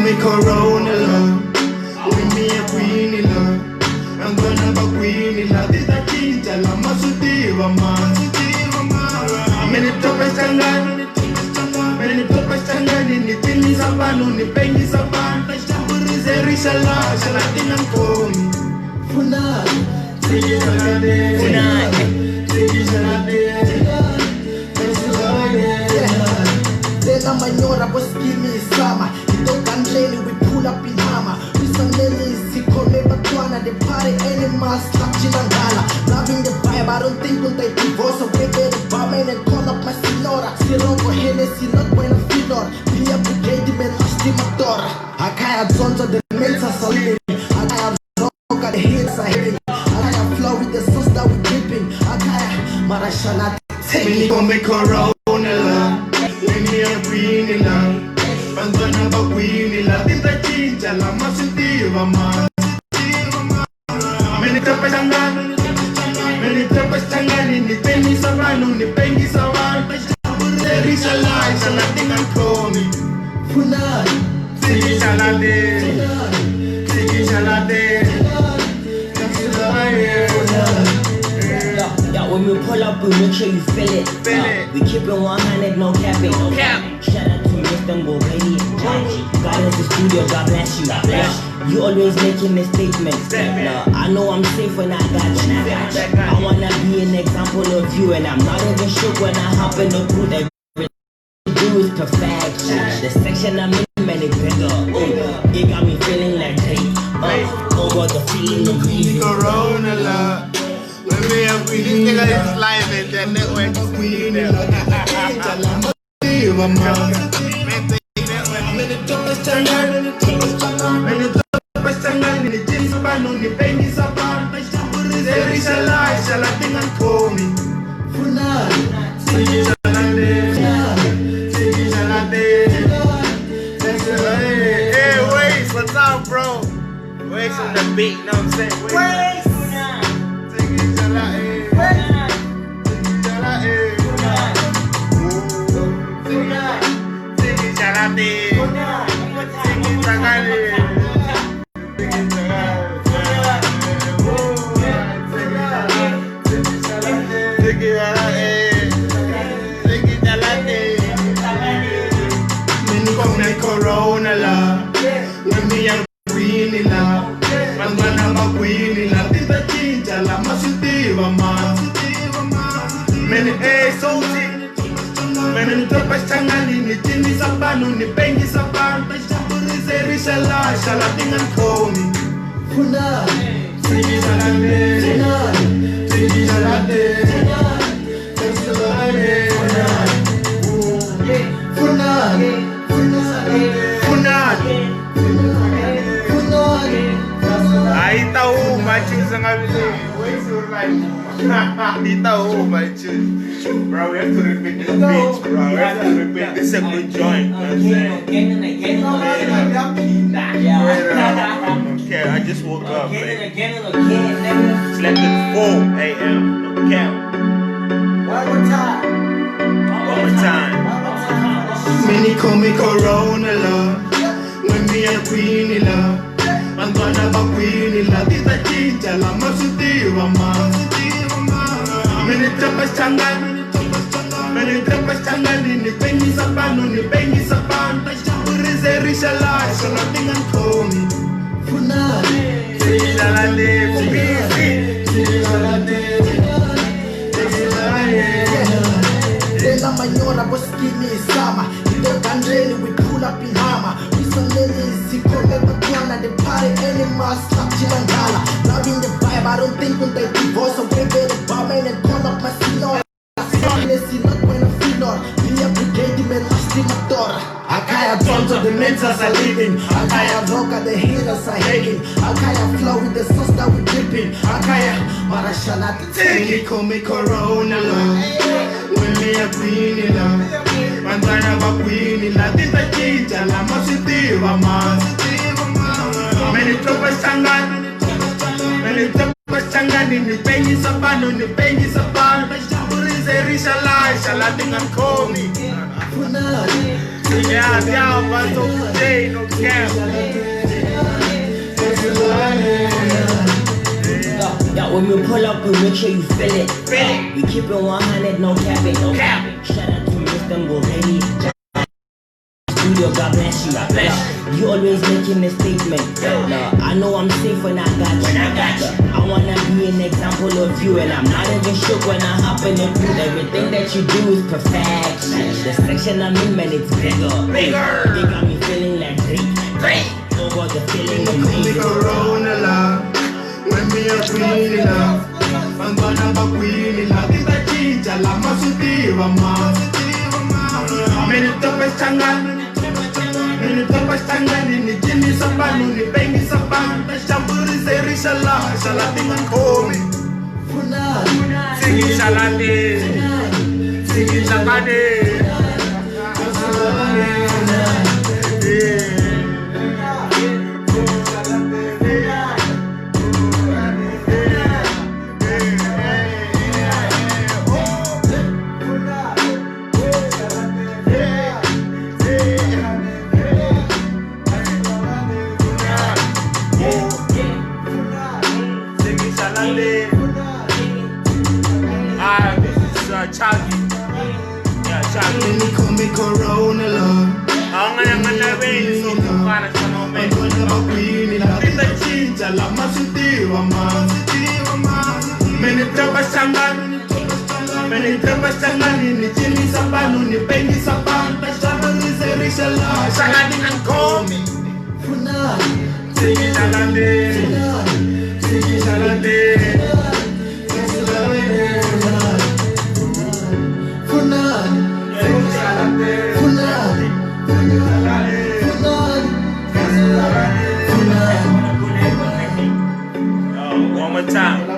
me Corona love. With me a queenie love. I'm gonna be queenie love. This a kinja la masutiva man. Many topas changan. Many topas changan. Ni tini sabano ni pengi saban. Burize rishala shala tinang komi. Funal. Tigi shalade. Funal. Tigi shalade. Tena manyora boss give me sama. Ito kanleni we pull up in hammer. We some ladies sikome batwana. They party animals slap chinangala. Loving the vibe I don't think we'll take divorce. So we better barman and call up my signora. Sirogo Hennessy not when I feel or be a brigade me last in my daughter. Akaya zonzo the mental solid. Akaya roka the hits I hit. Akaya flow with the sauce that we dripping. Akaya marashala take me come Corona love. When me a queenie love. I'm gonna be queenie love. This a kinja la masutiva man. Many topas changan. Many topas changan. Ni pengi sabano ni pengi saban. Burize rishala shala tinang komi. Funal. Tigi shalade. Tigi shalade. When we pull up, we make sure you feel it. We keep it 100, no capping. Shout out to Mr. Ngobeni. God is the studio, God bless you. You always making a statement. I know I'm safe when I got you. I wanna be an example of you, and I'm not even shook when I hop in the booth. Everything you do is perfection. The section I'm in, man, it's bigger. Oh, it got me feeling like over the feeling of me. Corona love. When me a queenie nigga is live and that network is queenie love. Kinja la masutiva man. Many topas changan. Many topas changan. Ni tini sabano ni pengi saban. Burize rishala shala tinang komi. Funal. Tigi shalade. Tigi shalade. Hey, Waze, what's up, bro? Waze on the beat, know what I'm saying? Waze. Tigi shalade. Tigi shalade. Tigi shalade. Tigi shalade. Corona love, when me a queenie love, I'm gonna be queenie love. This a kinja la masutiva man. Many salty, many topas changan. Ni tini sabano ni pengi saban. Burize rishala shala tinang komi. Funal. Tigi shalade. Tigi shalade. Funal. Aí tá o Matheus Aí tá o Matheus. Bro, we have to repeat this beat, bro. We have to repeat this. Is a good joint. You know what I'm saying? Okay, I just woke up, man. Slept at 4 a.m. No cap. One more time. Many call me Corona love. When me a queenie love. I'm gonna be queenie love. This a kinja la masutiva man. Many topas changan. Many topas changan. Ni pengi sabano ni pengi saban. Burize rishala shala tinang komi. Funal. Tigi shalade. Tigi shalade. Tena manyora boss give me sama. Ito kanleni we pull up in hammer. We some ladies sikome batwana. They party animals slap chinangala. Loving the vibe I don't think we'll take divorce. So we better barman and call up my signora. Hennessy not when I feel or be a brigade me last in my daughter. Akaya zonzo the mentals are living. Akaya roka the haters are hating. Akaya flow with the sauce that we dripping. Akaya marashala Take me, call me Corona love. When me a queenie love. I'm gonna be queenie love. This a kinja la masutiva man. Many topas changan. Many topas changan. Ni pengi sabano ni pengi saban. Burize rishala shala tinang komi. Funal. Yeah, but so today, no cap. Yeah, when we pull up, we make sure you feel it. We keep it 100, no capping, no capping. Shout out to Mr. Mulvaney. Studio, God bless you. God bless you. You always making a statement. I know I'm safe when I got you. I wanna be an example of you, and I'm not even shook when I hop in the booth. Everything that you do is perfection. The section I'm in, man, it's bigger. They got me feeling like great. Over the feeling amazing. When me a queen in love, I'm gonna be queen in love. It's a chicha, la masutiva ma. Minute of a stangan, ni jini sabanu, ni bengi saban. The shampoo is a rishala, shalating and comi. Singing salate, singing salate. Chucky. Yeah, Chucky. They call me Corona love. I'm gonna rain so far as I'm I'm gonna be queen in love. It's a chicha, la masutiva ma. Minute of a stangan, minute of a stangan, ni jini sabanu, ni bengi saban. The shampoo is a rishala, shalating and comi. Singing salate, singing salate.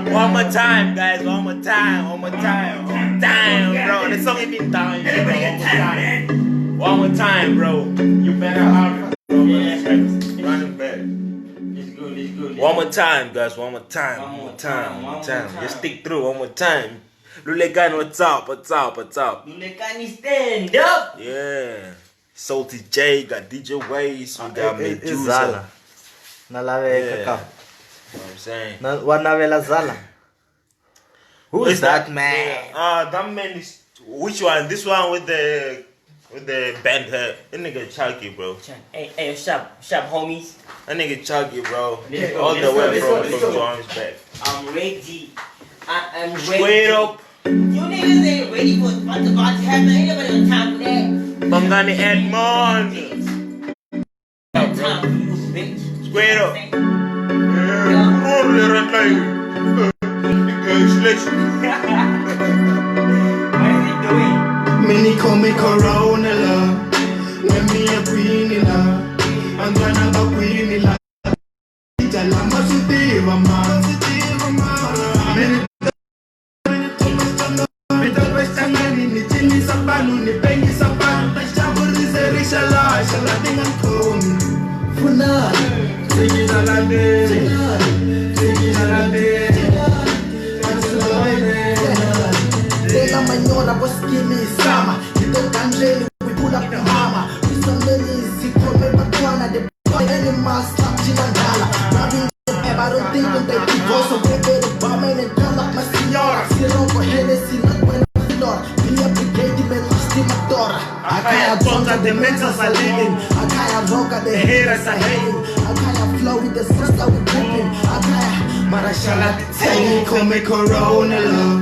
One more time, guys. One more time. Damn, bro. The song ain't been down yet, bro. One more time, bro. You better have running back. It's good. One more time, guys. One more time. Just stick through. One more time. Lulekan, what's up? Lulekan, stand up. Yeah. Salty J, got DJ Waze, we got Medusa. Nalaveka ka. You know what I'm saying? Wanavela Zala. Who is that man? That man is which one? This one with the band head. That nigga Chucky, bro. Hey, shop, homies. That nigga Chucky, bro. All the way from Johannesburg. I'm ready. I'm ready. Straight up. You niggas ain't ready for what's about to happen. Ain't nobody got time for that. Bangani Edmond. Got time for you, bitch. Straight up. Many call me Corona love. When me a queen in love, I'm gonna be queen in love. La masutiva ma. Ni jini sabanu, ni bengi saban. The shampoo is a rishala, shalating and comi. Singing salade, singing salade. Tela manyora boskimi sama. Ito kanjeli we pull up the hammer. We some ladies who call me Batwana. The boy animals stop Chinangala. Loving the I don't think that they divorce. So we better bomb and call up my senora. Zero for Hennessy, not when I'm door. Be a brigade, man, still my daughter. Akaya tonga, the mentals are living. Akaya roga, the haters are hating. Akaya flow with the sister we dripping. Akaya Marashala, Say call me Corona love.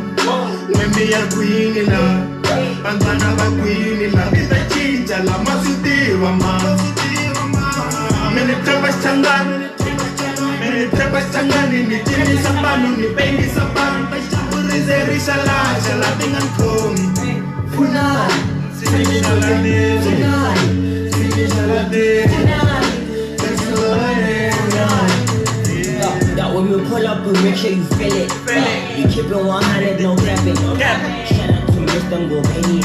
When me a queen in love, I'm gonna be queen in love. It's a chicha, la masutiva ma. Minute of a stangan, ni jini sabanu, ni bengi saban. The shampoo is a rishala, shalating and comi. Singing salade, singing salade. When we pull up, we make sure you feel it. We keep it 100, no capping. Shout out to Mr. Mulvaney.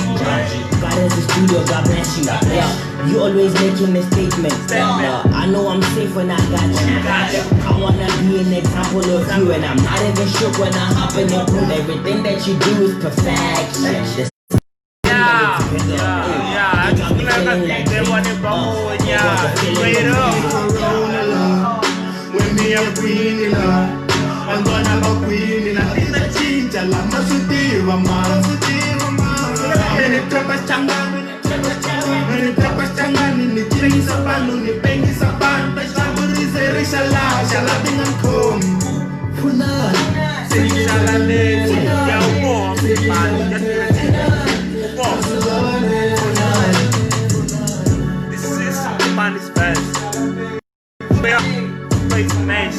God is the studio, God bless you. You always making a statement. I know I'm safe when I got you. I wanna be an example of you, and I'm not even shook when I hop in the booth. Everything that you do is perfection. yeah. I just feel like they want to go, yeah. Straight up. Corona love, when me a queen in love, I'm gonna be queen in love. Tina chincha la masutiva man. Many trappers changa, many trappers changa. Ni chingi sa panu, ni pengi sa pan. Saburi seri shala, shala bingan kom. Funan, Sing shala ne, ya upo, man. Upo. This is man is best. Play some match.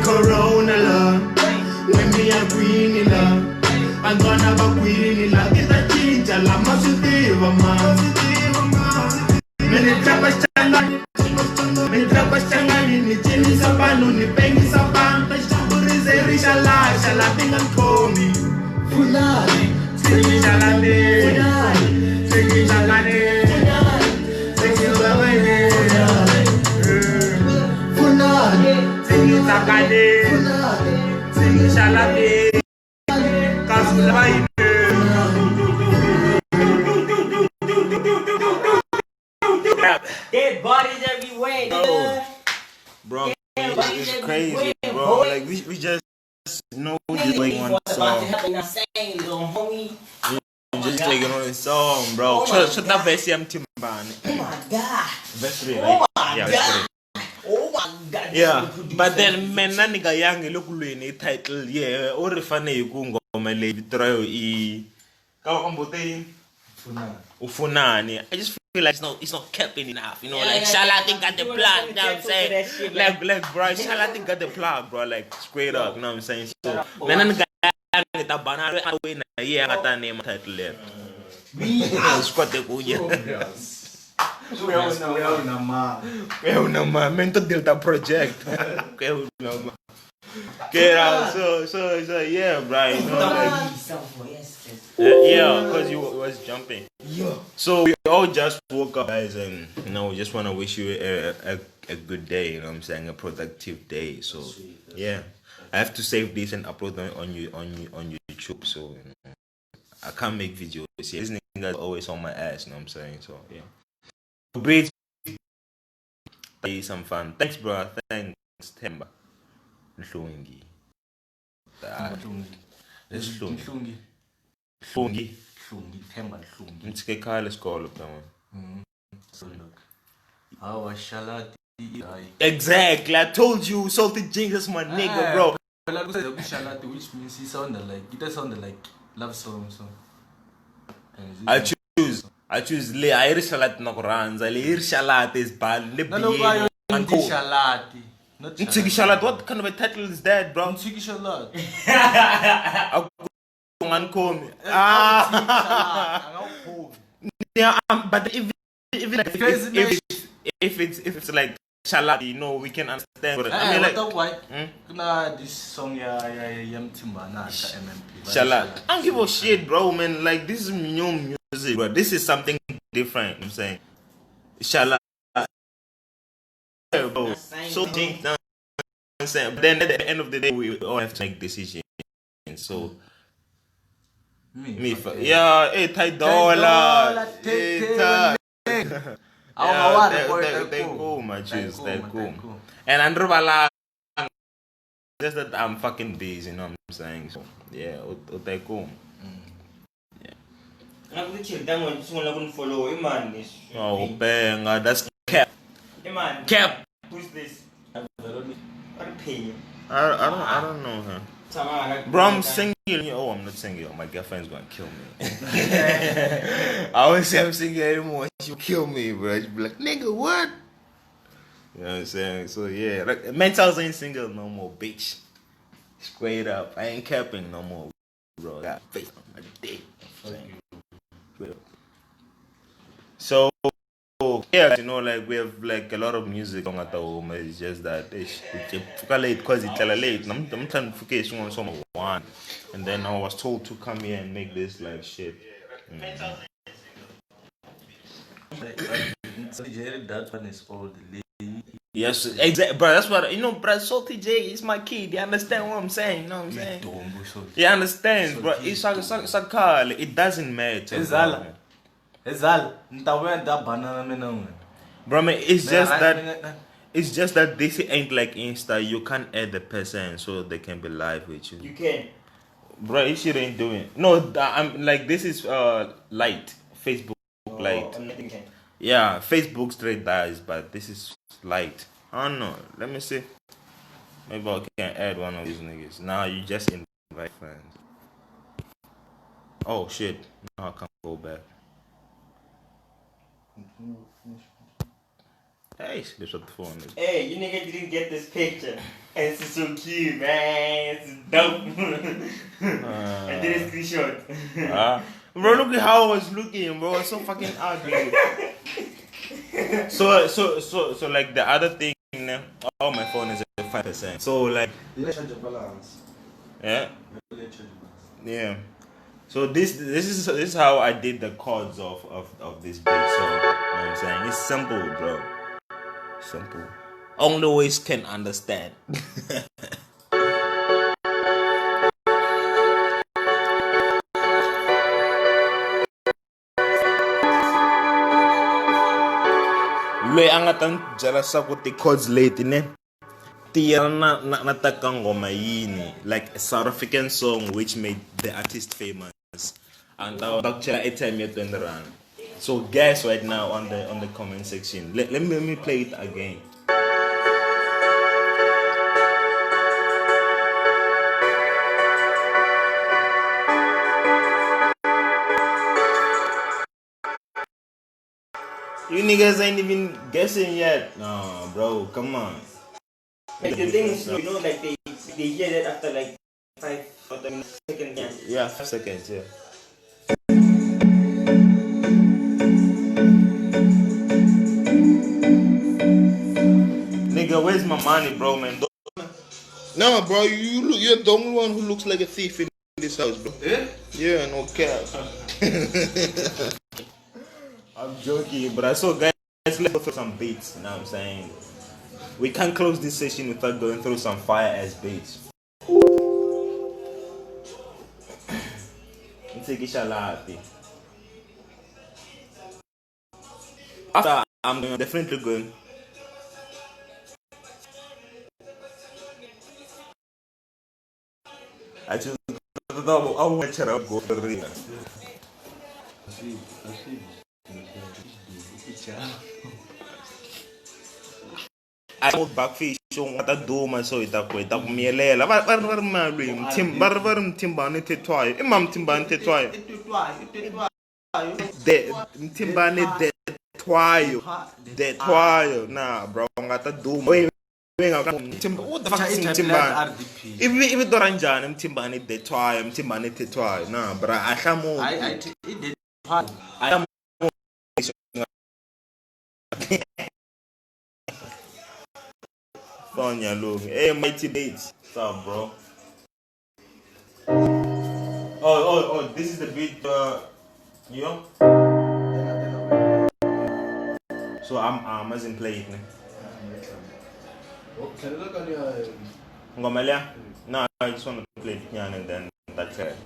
Corona love, when me a queen in love, I'm gonna be queen in love. It's a chincha la masutiva man. Many trappers changa, ni chini sa panu, ni pengi sa pan. Saburi seri shala, shala bingan komi. Funan, Sigi shala ne, sigi shala ne, sigi shala ne. Funan, Sing sakade, Funan, sing shalade, kasulai. Dead bodies everywhere, nigga. Bro, Dead bodies it's crazy, everywhere, bro. boy. Like we just know just like one What's about to song. happen? I'm saying, little homie. We just taking on a song, bro. Oh my Shut that verse, I'm Timban. Oh my god. Verse 3, Oh right? my Yeah, god. verse 3. Oh my god. Yeah, but then man na nigga yang ilokulweni title yeah o re fane ku ngoma le vitro I ka wa mbote ufunani. I just feel like it's not capping enough, you know, Yeah, like yeah, Charlatan yeah. got the You plug, wanna you know what I'm get saying? into that shit, Like bro, Charlatan got the plug, bro, like straight up, you know what I'm saying? So Oh, man na nigga yang ta bana we na yeah ngata name title le. We Squad the go yeah. Kaya una mental delta project. Kaya una get out. So yeah, bro. You know, like, yeah, because you was jumping. yeah. So we all just woke up, guys, and you know, we just want to wish you a good day. You know what I'm saying, a productive day. So yeah, I have to save this and upload them on YouTube. So you know, I can't make videos. Yeah, this nigga always on my ass. You know what I'm saying? So yeah. Breathe. Some fun. Thanks, bro. Thanks, Temba. Nhlungi. Let's Nhlungi. Ntsike khale sikolo phela. Exactly. I told you, Salty Jinx is my nigga, bro. Which means it sounded like love song. I choose le ayiri shalat na kuranza le ayiri shalat is bad le biye Ntsiki shalat. What kind of a title is that, bro? Unkomi. Yeah, but even like, if it's like shalat, you know, we can understand. But I mean, like, this song Yam Timba na MMP. shalat. I don't give a shit, bro, man. Like, this is new music, bro. This is something different. I'm saying, shalat. Bro. So deep, you know what I'm saying. But then at the end of the day, we all have to make decisions. So. Yeah, hey, $10. Hey, they're cool, my cheese. They're cool. And Andrew Bala, just that I'm fucking busy, you know what I'm saying? So, yeah, they're cool. I'm gonna check that one. Just wanna follow him, man. Oh, bang, that's Cap. Hey, man. Cap. Who's this? I don't pay you. I don't know her. Bro, I'm single. Oh, I'm not single. My girlfriend's gonna kill me. I always say I'm single anymore. She'll kill me, bro. She'll be like, nigga, what? You know what I'm saying? So, yeah. Like, mentals ain't single no more, bitch. Straight up. I ain't capping no more, bro. I got face on my dick. So, yeah, you know, like we have like a lot of music on at home. It's just that it's late because it's late. I'm trying to focus on someone, and then I was told to come here and make this like shit. So that one is old. Yes, exactly, bro. That's what you know, bro. Salty J is my kid. You understand what I'm saying? You know what I'm saying? You understand, bro? It's a car. It doesn't matter. Ezal, that banana me. Bro, man, it's just that this ain't like Insta. You can't add the person so they can be live with you. You can. Bro, this shit ain't doing. No, I'm like this is light Facebook light. You can. Yeah, Facebook straight dies, but this is light. I don't know. Let me see. Maybe I can add one of these niggas. Now you just invite friends. Oh shit! Now I can't go back. Hey, they shut the phone. Hey, you nigga didn't get this picture. And it's so cute, man. It's dope. I did a screenshot. Bro, look at how I was looking, bro. It's so fucking ugly. So like the other thing, oh, my phone is at 5%. So like, yeah, yeah. So this is how I did the chords of this beat. So you know what I'm saying, it's simple, bro. Simple. Only ways can understand. Loyi a nga ta ni byela leswaku ti-chords leti ne ti yelana na ta ka ngoma yini, like a South African song which made the artist famous, and ta ku chela airtime ya 20 rand. So guys, right now on the comment section, let me play it again. You niggas ain't even guessing yet. No, bro, come on. Like the thing is, you know, like they hear that after like 5 or 10 seconds. Yeah, 5 seconds, yeah. Nigga, where's my money, bro, man? No, bro, you're the only one who looks like a thief in this house, bro. Yeah? Yeah, no cap. I'm joking, but I saw guys, let's go through some beats, you know what I'm saying? We can't close this session without going through some fire ass beats. After, I'm definitely going. I just thought I want to go for real. I hold back fish on what I do my so it up with up me lela. Var my room, Tim Barber Timbani Tetwai, Imam Timbani Tetwai. The Timbani de Twayo, de Twayo. Nah, bro, I got to do my. What the fuck is Timbani? If it don't Jan, I'm Timbani de Twayo, I'm Timbani Tetwai. Nah, bro, I am. Sonya look. Hey, mighty dates. What's up, bro? Oh, this is the beat, you know? So I'm as in play it, ne? Ngomalia? No, I just want to play it and then that's it.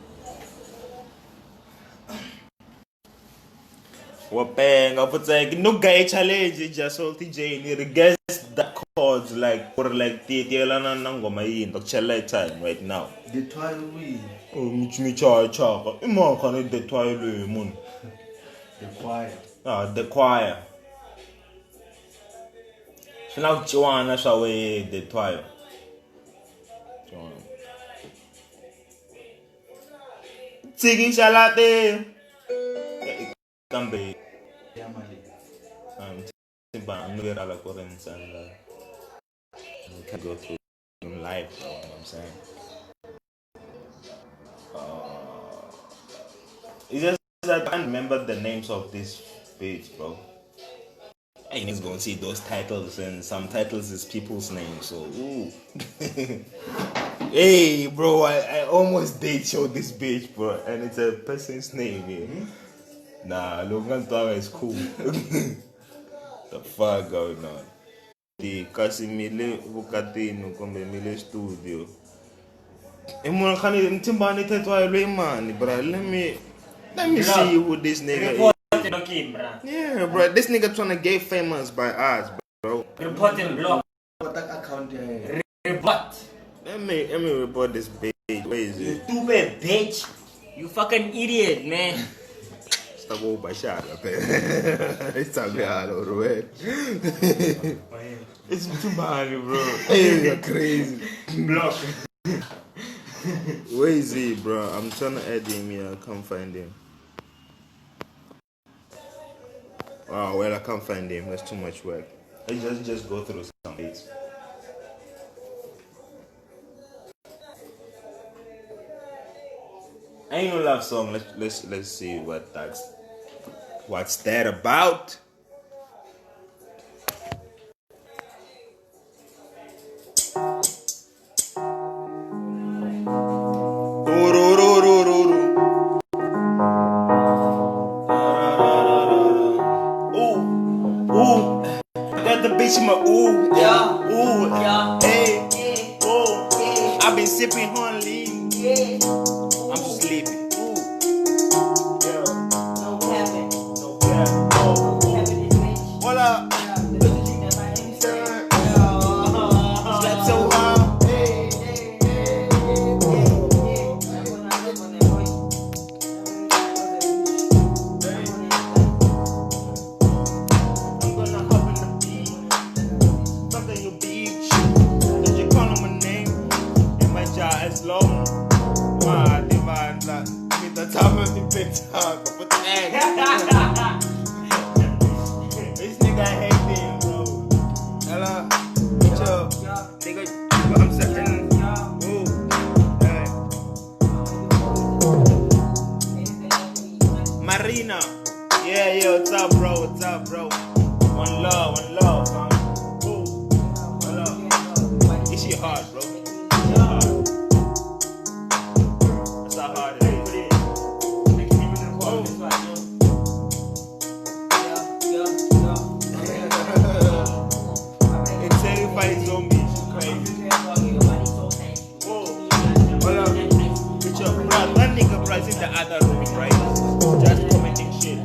Wapeng, it's like no guy challenge just Salty J ni guess the chords like or like the lana ngoma yin to challenge time right now. The toy we. Oh, me cha. Ima kan the choir moon. The choir. The choir. So now Joanna shall we the choir. Joanna. Singing salate. Cambe. I'm not get all the currents and we can go through them live, you know what I'm saying? It's just that I can't remember the names of these beats, bro. I ain't gonna see those titles, and some titles is people's names, so ooh. Hey, bro, I almost date showed this bitch, bro, and it's a person's name here. Nah, Logan Tawa is cool. The fuck going on? The Casimile Vocatino come Mile studio. And when can you timbani tetwa man, bro? Let me see who this nigga is. Yeah, bro, this nigga trying to get famous by us, bro. Reporting block. account Report. Let me report this bitch. Where is You it? stupid bitch. You fucking idiot, man. Stop over by shot up there. It's talking out of the way. It's too bad, bro. Hey, you're crazy. Block. Where is he, bro? I'm trying to add him here. I can't find him. Oh, well, I can't find him. That's too much work. I just go through some dates. Ain't no love song. Let's see what's that about. Ooh, I got the bitch in my ooh, Yeah. ooh, Yeah. hey, Yeah. ooh. Yeah. I've been sipping honey, Yeah. I'm just sleeping. Ooh, yeah, No capping. no cap, No capping this bitch. what up? Yeah. The bitch you never had any sex. Slap so hard. Hey, hey, hey, hey, hey. When I live on that boy. I'm gonna hop in the beach, fuck in your beach. Cause you calling my name, and my jaw is low. Wow, divine, me the top of the big talk, but this nigga hate him, bro. Hello, what's up? Nigga, I'm saying, ooh, hey. Marina, yeah, what's up, bro? What's up, bro? One love, man. Ooh, one love. Is she hard, bro? She hard. That's how hard it is. It's terrifying zombies. Crazy. Whoa. Hold up. Bitch up, bro. That nigga, bro, is in the other room, right? Just commenting shit.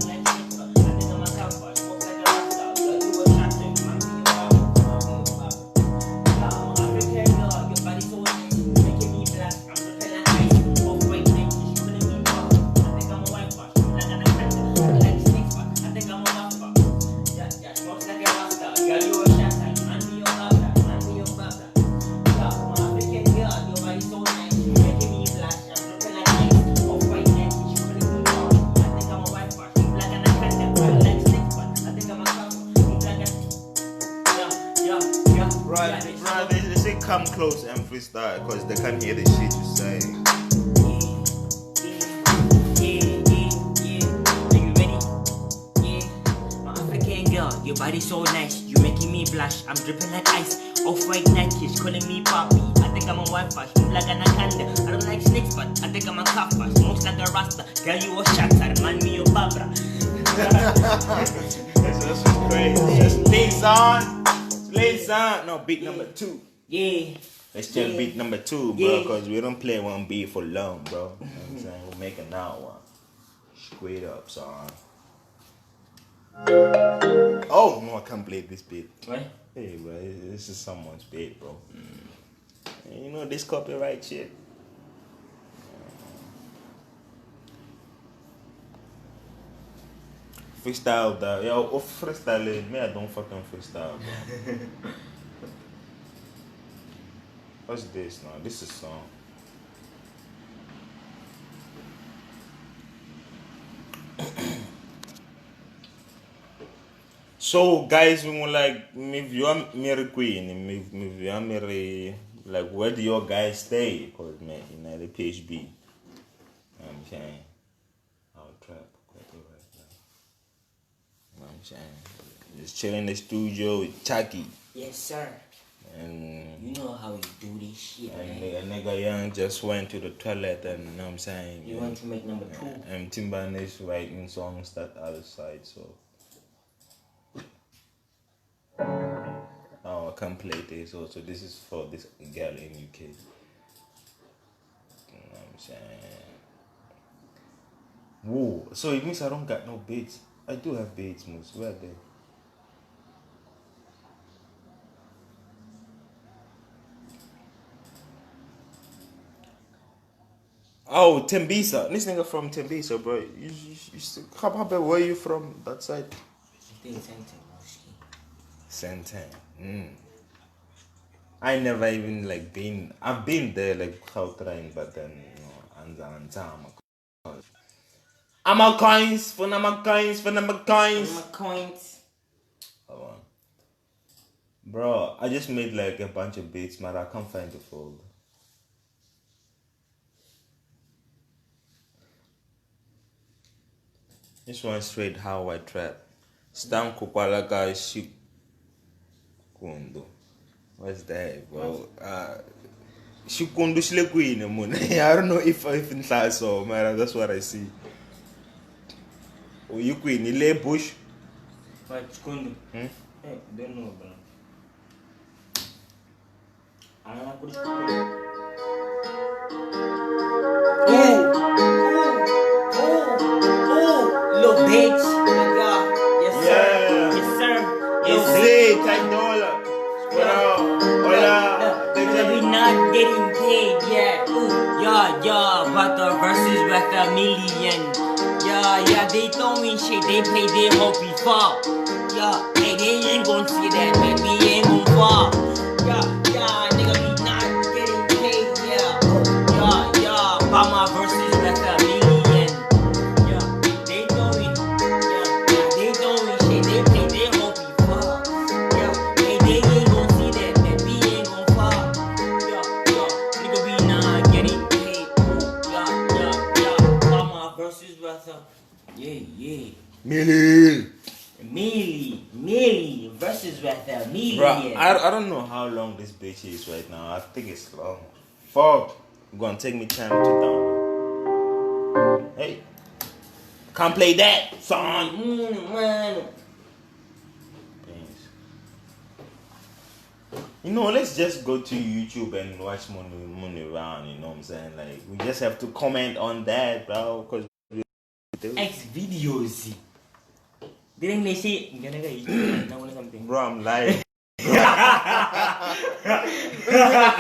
Bro, they say come close and freestyle because they can't hear the shit you say. Your body so nice, you making me blush. I'm dripping like ice. Off-white Nike, calling me papi. I think I'm a Wi-Fi, like an Akanda. I don't like snakes, but I think I'm a kappa. Smokes like a rasta. Girl, you a shatter, man, me your babra. That's crazy. Just plays on. No, beat number 2. Yeah. Let's check beat number 2, bro, because we don't play one beat for long, bro. You know what I'm saying? We'll make another one. Straight up, son. Oh, no, I can't play this beat. What? Hey, bro, this is someone's beat, bro. You know this copyright shit? Freestyle, that. Yo, off freestyle, me, I don't fucking freestyle, bro. What's this now? This is song. So guys, we want like if you are marry queen, if you are marry like where do your guys stay? Cause man, in the PHB. You know what I'm saying? I'll trap quite right now. You know what I'm saying? Just chilling in the studio with Chucky. Yes, sir. And You know how we do this shit, and man. nigga Young just went to the toilet, and you know what I'm saying. You want to make number 2? And Timbaland is writing songs that other side, so I can't play this. Also, this is for this girl in UK. You know what I'm saying? Whoa! So it means I don't got no beats. I do have beats, Moose. Where are they? Oh, Tembisa. This nigga from Tembisa, bro. How where you from that side? Senten. I never even like been. I've been there like Gauteng, but then you know, I'm a coins for number coins. Hold on. Bro, I just made like a bunch of beats, man. I can't find the folder. This one straight how I trap. Stam Kupalaga Shikundo. What's that, bro? Shikundo Shlequeen, moon. I don't know if I even saw, man. That's what I see. Oh, you queen, you lay bush. What, Shikundo? Hey, don't know, bro. I'm not good. Little bitch. Yes, sir. Yeah. Yes, sir. Yes, sir. $10. Hola. Nigga, we not getting paid yet. Yeah, but the verses worth $1 million. Yeah, they don't mean shit. They pay their hope before. Yeah, hey, they ain't gon' see that, man. We ain't gon' fall. Yeah, nigga, we not getting paid. Yeah, but my verses worth $1 million. Yeah. Millie versus worth $1 million. Bro, I don't know how long this bitch is right now. I think it's long. Fuck. It's gonna take me time to download. Hey. Can't play that song. Man. You know, let's just go to YouTube and watch Money Round, you know what I'm saying? Like, we just have to comment on that, bro, because X videos. Didn't they say something? bro, I'm lying.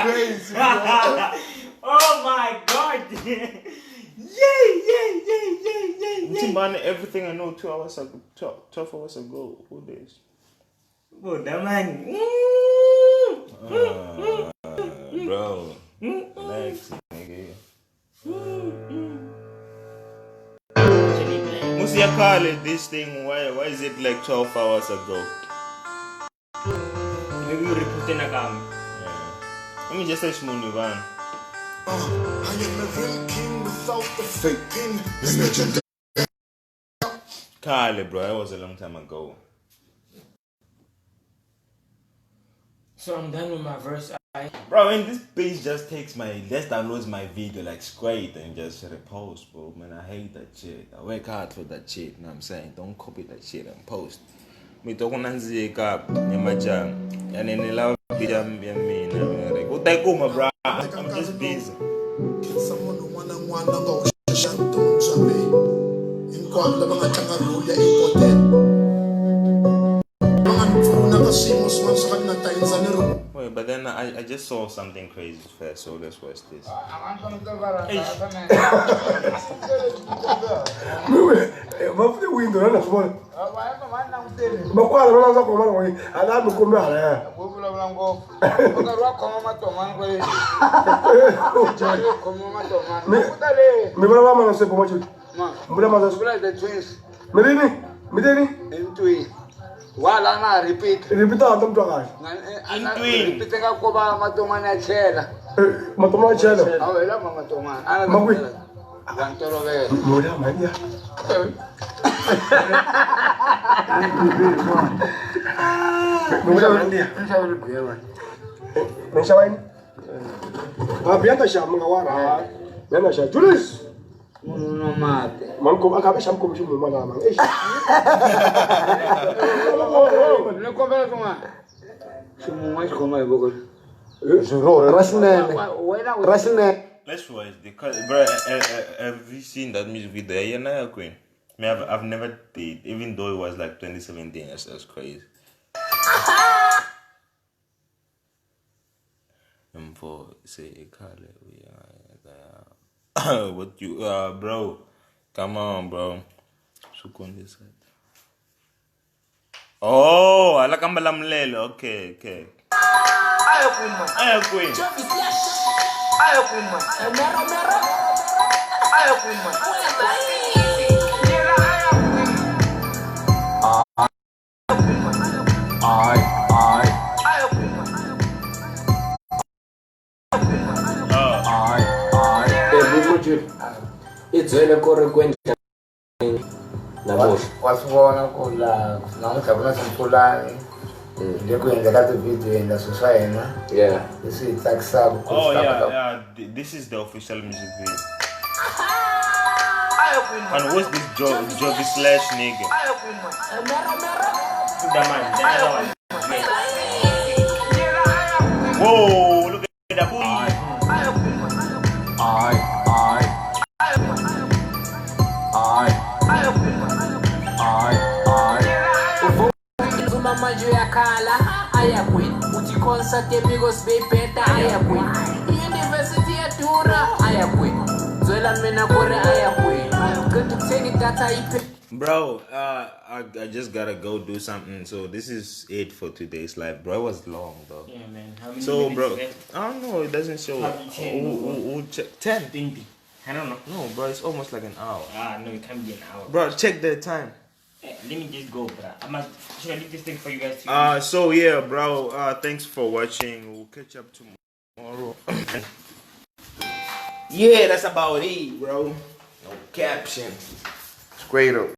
Crazy, bro. Oh my god! Yay! Timbaland, everything I know 2 hours ago, 12 hours ago. Who this? Oh, that man. Bro, relax, nigga. Must you call it this thing? Why is it like 12 hours ago? Maybe you report in a cam. Yeah. Let me just say Money Round. I am the real king without the faking. It's legendary. Call it, bro. That was a long time ago. So I'm done with my verse. Bro, and this page just takes just downloads my video like straight and just repost, bro. Man, I hate that shit. I work hard for that shit, you know what I'm saying? Don't copy that shit and post. Me talk on Nzika, Yamajang, and then the love Yamina. What I go, my bro? I'm just busy. Someone who wanna go shut down Jamie. In God, the mga changaru, the important. Wait, but then I just saw something crazy first, so let's watch this. Vamos ter window, né? Nós vamos. Mas qual é a nossa comanda? A lá no comer, né? Me vai lá, mano, você como é? Mulher, mas as twins. Me deni? In twin. Wala na repeat. Repeat a tum toka. In twin. Repeat nga ko ba matomana chela. Matoma chela. Awela matomana. Ana Magui. Gantoro ve. Mulher, Maria. Mensawain. Bianta siya mga wara. Bianta siya. Julius! Muno mate. Mangkum akabe siya mangkum siya mo malamang. Eh. Não conversa com a. Semua como é bogol. Let's watch because bro, have you seen that music video? Yeah, Naya Queen. I mean, I've never did, even though it was like 2017. That's crazy. For say what you bro? Come on, bro. Sukun this side. Oh, I like Ambalamlelo. Okay. Ayo Queen. Ayo Queen. Ayo Queen. Ayo Queen. Idzele kore kwenta nabosha Wasibona kula namuhla bona simpulani. Ndikuyenzeka ti video enda suswa yena. yeah Isitsakisa ku. Oh yeah. This is the official music video. Ayo Queen. And what's this Jovi slash nigga? Ayo Queen. The man. Whoa, look at that booty. Mamajo ya kala aya queen uti concert amigos be peta aya queen university ya tura aya queen zola mena kore aya queen good to take data ipe. Bro, I just gotta go do something. So this is it for today's live, bro. It was long though. Yeah, man. How many So, minutes bro, left? I don't know. It doesn't show. Probably 10. We'll check 10. 20. I don't know. No, bro, it's almost like an hour. No, it can't be an hour. Bro, check the time. Let me just go, bro. Should I leave this thing for you guys to So yeah, bro. Thanks for watching. We'll catch up tomorrow. Yeah, that's about it, bro. No caption. Straight up.